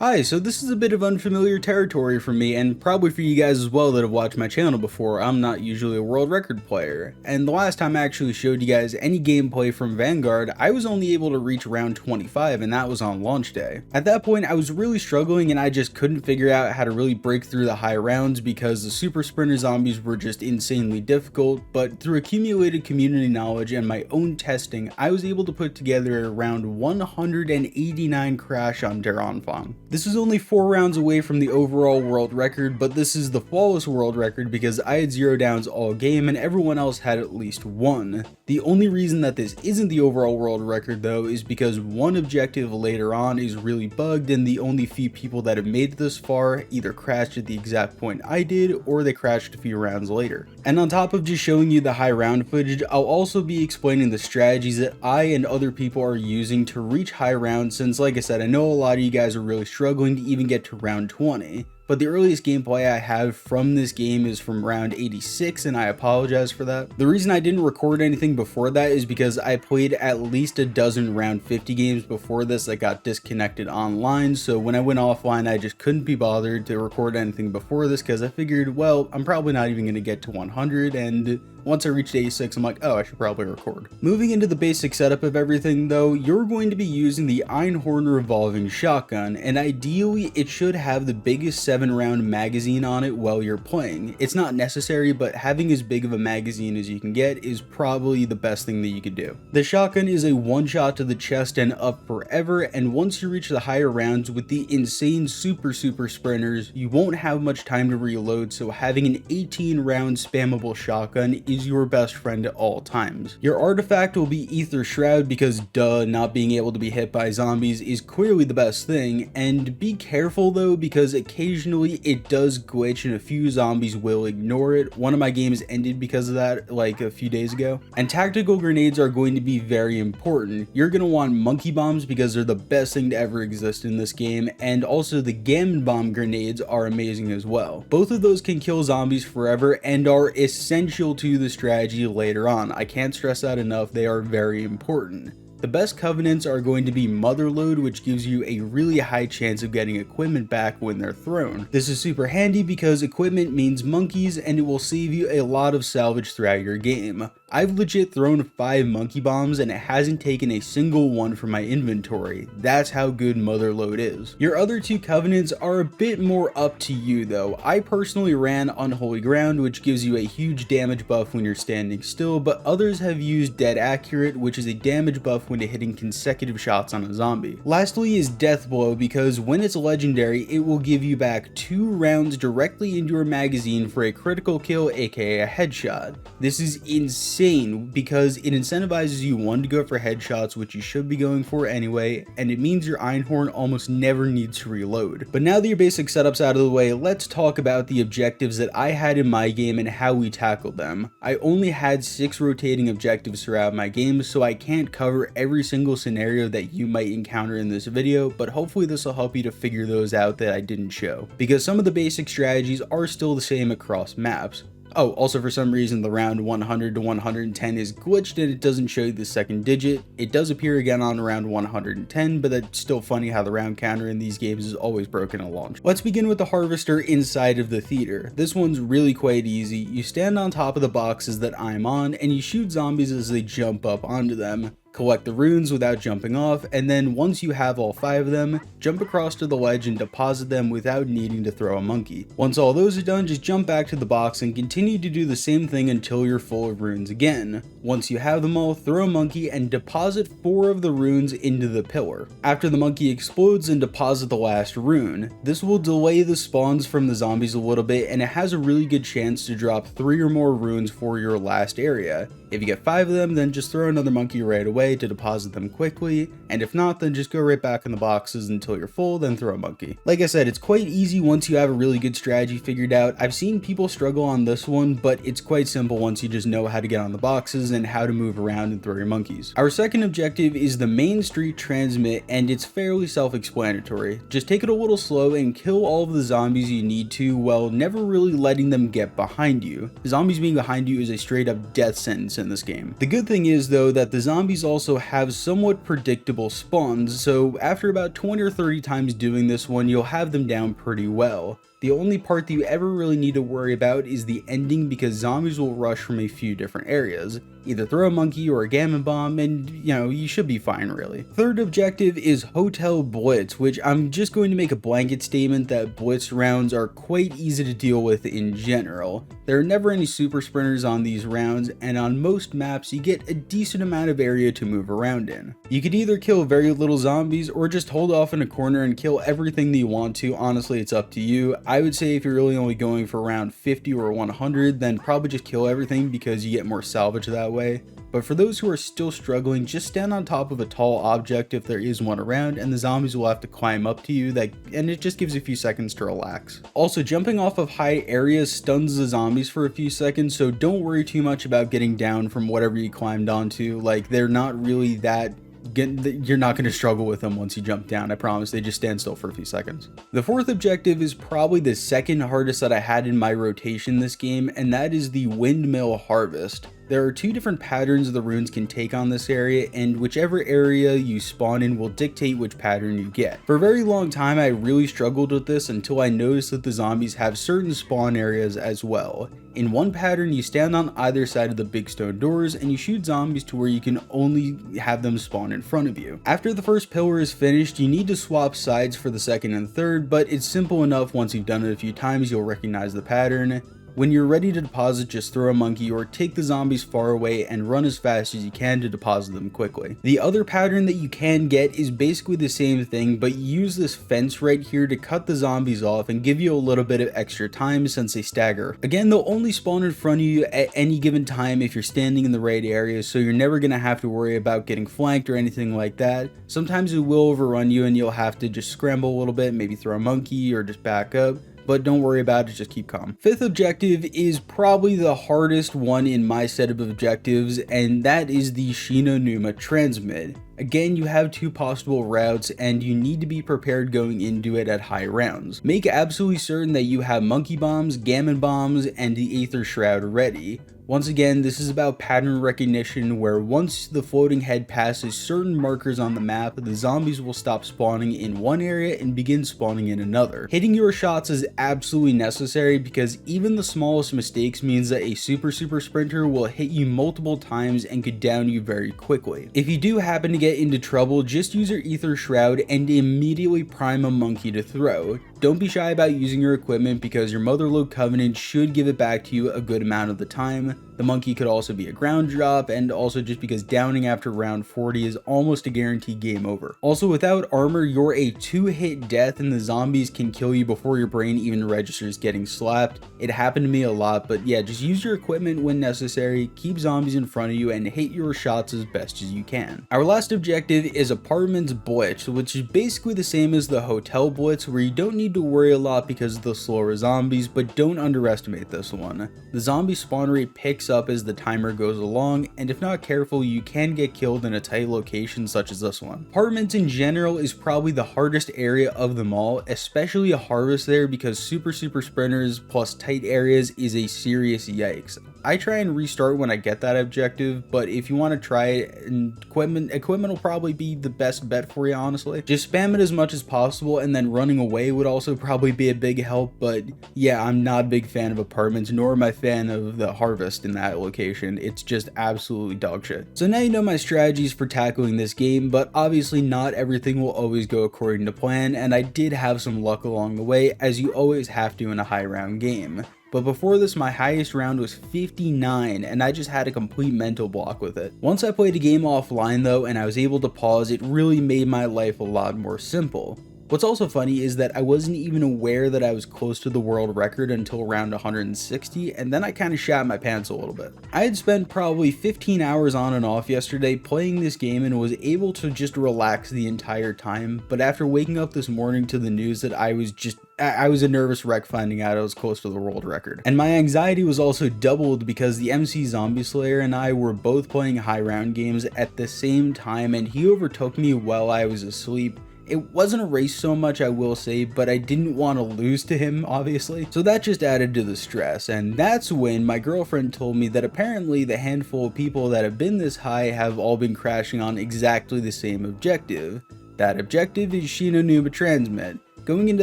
Hi, so this is a bit of unfamiliar territory for me, and probably for you guys as well that have watched my channel before. I'm not usually a world record player, and the last time I actually showed you guys any gameplay from Vanguard, I was only able to reach round 25, and that was on launch day. At that point, I was really struggling, and I just couldn't figure out how to really break through the high rounds because the super sprinter zombies were just insanely difficult, but through accumulated community knowledge and my own testing, I was able to put together a round 189 crash on Anfang. This is only 4 rounds away from the overall world record, but this is the flawless world record because I had 0 downs all game and everyone else had at least 1. The only reason that this isn't the overall world record though is because one objective later on is really bugged and the only few people that have made it this far either crashed at the exact point I did or they crashed a few rounds later. And on top of just showing you the high round footage, I'll also be explaining the strategies that I and other people are using to reach high rounds since, like I said, I know a lot of you guys are really struggling to even get to round 20. But the earliest gameplay I have from this game is from round 86 and I apologize for that. The reason I didn't record anything before that is because I played at least a dozen round 50 games before this that got disconnected online, so when I went offline I just couldn't be bothered to record anything before this because I figured, well, I'm probably not even going to get to 100, and once I reached 86 I'm like, oh, I should probably record. Moving into the basic setup of everything though, you're going to be using the Einhorn revolving shotgun, and ideally it should have the biggest 7-round magazine on it while you're playing. It's not necessary, but having as big of a magazine as you can get is probably the best thing that you could do. The shotgun is a one shot to the chest and up forever, and once you reach the higher rounds with the insane super sprinters, you won't have much time to reload, so having an 18-round spammable shotgun is your best friend at all times. Your artifact will be Ether Shroud because duh, not being able to be hit by zombies is clearly the best thing, and be careful though because occasionally it does glitch and a few zombies will ignore it. One of my games ended because of that like a few days ago. And tactical grenades are going to be very important. You're going to want monkey bombs because they're the best thing to ever exist in this game, and also the gammon bomb grenades are amazing as well. Both of those can kill zombies forever and are essential to the strategy later on. I can't stress that enough, they are very important. The best covenants are going to be Motherload, which gives you a really high chance of getting equipment back when they're thrown. This is super handy because equipment means monkeys and it will save you a lot of salvage throughout your game. I've legit thrown 5 monkey bombs and it hasn't taken a single one from my inventory. That's how good Motherload is. Your other 2 covenants are a bit more up to you though. I personally ran Unholy Ground, which gives you a huge damage buff when you're standing still, but others have used Dead Accurate, which is a damage buff when hitting consecutive shots on a zombie. Lastly is Death Blow, because when it's legendary it will give you back 2 rounds directly into your magazine for a critical kill, aka a headshot. This is insane because it incentivizes you to go for headshots, which you should be going for anyway, and it means your Einhorn almost never needs to reload. But now that your basic setup's out of the way, let's talk about the objectives that I had in my game and how we tackled them. I only had 6 rotating objectives throughout my game, so I can't cover every single scenario that you might encounter in this video, but hopefully this will help you to figure those out that I didn't show, because some of the basic strategies are still the same across maps. Oh, also for some reason the round 100 to 110 is glitched and it doesn't show you the second digit. It does appear again on round 110, but that's still funny how the round counter in these games is always broken at launch. Let's begin with the harvester inside of the theater. This one's really quite easy. You stand on top of the boxes that I'm on and you shoot zombies as they jump up onto them. Collect the runes without jumping off, and then once you have all 5 of them, jump across to the ledge and deposit them without needing to throw a monkey. Once all those are done, just jump back to the box and continue to do the same thing until you're full of runes again. Once you have them all, throw a monkey and deposit 4 of the runes into the pillar. After the monkey explodes, then deposit the last rune. This will delay the spawns from the zombies a little bit, and it has a really good chance to drop 3 or more runes for your last area. If you get 5 of them, then just throw another monkey right away to deposit them quickly, and if not, then just go right back in the boxes until you're full, then throw a monkey. Like I said, it's quite easy once you have a really good strategy figured out. I've seen people struggle on this one, but it's quite simple once you just know how to get on the boxes and how to move around and throw your monkeys. Our second objective is the main street transmit, and it's fairly self-explanatory. Just take it a little slow and kill all of the zombies you need to while never really letting them get behind you. Zombies being behind you is a straight up death sentence in this game. The good thing is though that the zombies also have somewhat predictable spawns, so after about 20 or 30 times doing this one, you'll have them down pretty well. The only part that you ever really need to worry about is the ending, because zombies will rush from a few different areas. Either throw a monkey or a gammon bomb and, you should be fine really. Third objective is Hotel Blitz, which I'm just going to make a blanket statement that Blitz rounds are quite easy to deal with in general. There are never any super sprinters on these rounds, and on most maps you get a decent amount of area to move around in. You could either kill very little zombies or just hold off in a corner and kill everything that you want to. Honestly, it's up to you. I would say if you're really only going for around 50 or 100, then probably just kill everything because you get more salvage that way. But for those who are still struggling, just stand on top of a tall object if there is one around, and the zombies will have to climb up to you, and it just gives you a few seconds to relax. Also, jumping off of high areas stuns the zombies for a few seconds, so don't worry too much about getting down from whatever you climbed onto. Like, they're not really that you're not going to struggle with them once you jump down, I promise. They just stand still for a few seconds. The fourth objective is probably the second hardest that I had in my rotation this game, and that is the Windmill Harvest. There are two different patterns the runes can take on this area, and whichever area you spawn in will dictate which pattern you get. For a very long time I really struggled with this until I noticed that the zombies have certain spawn areas as well. In one pattern, you stand on either side of the big stone doors and you shoot zombies to where you can only have them spawn in front of you. After the first pillar is finished, you need to swap sides for the second and third, but it's simple enough. Once you've done it a few times, you'll recognize the pattern. When you're ready to deposit, just throw a monkey or take the zombies far away and run as fast as you can to deposit them quickly. The other pattern that you can get is basically the same thing, but you use this fence right here to cut the zombies off and give you a little bit of extra time since they stagger. Again, they'll only spawn in front of you at any given time if you're standing in the right area, so you're never going to have to worry about getting flanked or anything like that. Sometimes it will overrun you and you'll have to just scramble a little bit, maybe throw a monkey or just back up. But don't worry about it, just keep calm. Fifth objective is probably the hardest one in my set of objectives, and that is the Shinonuma Transmit. Again, you have two possible routes and you need to be prepared going into it at high rounds. Make absolutely certain that you have monkey bombs, gammon bombs, and the Aether Shroud ready. Once again, this is about pattern recognition, where once the floating head passes certain markers on the map, the zombies will stop spawning in one area and begin spawning in another. Hitting your shots is absolutely necessary because even the smallest mistakes means that a super sprinter will hit you multiple times and could down you very quickly. If you do happen to get into trouble, just use your Aether Shroud and immediately prime a monkey to throw. Don't be shy about using your equipment because your Motherlode Covenant should give it back to you a good amount of the time. The monkey could also be a ground drop, and also just because downing after round 40 is almost a guaranteed game over. Also, without armor, you're a 2-hit death and the zombies can kill you before your brain even registers getting slapped. It happened to me a lot, but yeah, just use your equipment when necessary, keep zombies in front of you, and hit your shots as best as you can. Our last objective is Apartments Blitz, which is basically the same as the Hotel Blitz, where you don't need to worry a lot because of the slower zombies, but don't underestimate this one. The zombie spawn rate picks up as the timer goes along, and if not careful, you can get killed in a tight location such as this one. Apartments in general is probably the hardest area of them all, especially a harvest there, because super sprinters plus tight areas is a serious yikes. I try and restart when I get that objective, but if you want to try it, equipment will probably be the best bet for you, honestly. Just spam it as much as possible, and then running away would also probably be a big help, but yeah, I'm not a big fan of apartments, nor am I a fan of the harvest in that location. It's just absolutely dog shit. So now you know my strategies for tackling this game, but obviously not everything will always go according to plan, and I did have some luck along the way, as you always have to in a high round game. But before this, my highest round was 59, and I just had a complete mental block with it. Once I played a game offline though, and I was able to pause, it really made my life a lot more simple. What's also funny is that I wasn't even aware that I was close to the world record until round 160, and then I kind of shat my pants a little bit. I had spent probably 15 hours on and off yesterday playing this game and was able to just relax the entire time, but after waking up this morning to the news that I was a nervous wreck finding out I was close to the world record. And my anxiety was also doubled because the MC Zombie Slayer and I were both playing high round games at the same time, and he overtook me while I was asleep. It wasn't a race so much, I will say, but I didn't want to lose to him, obviously. So that just added to the stress, and that's when my girlfriend told me that apparently the handful of people that have been this high have all been crashing on exactly the same objective. That objective is Shinonuma Transmit. Going into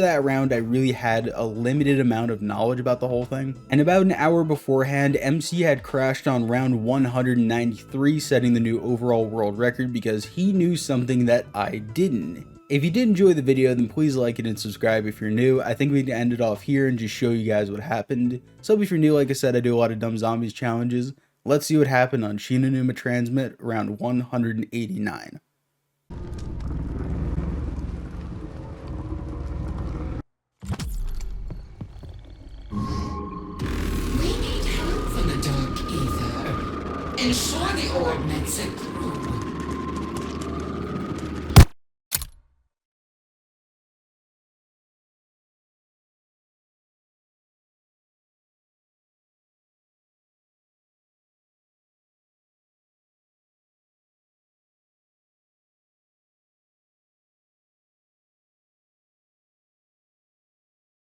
that round, I really had a limited amount of knowledge about the whole thing, and about an hour beforehand, MC had crashed on round 193, setting the new overall world record because he knew something that I didn't. If you did enjoy the video, then please like it and subscribe if you're new. I think we can end it off here and just show you guys what happened. So if you're new, like I said, I do a lot of Dumb Zombies challenges. Let's see what happened on Shinonuma Transmit round 189. Ensure the ordnance and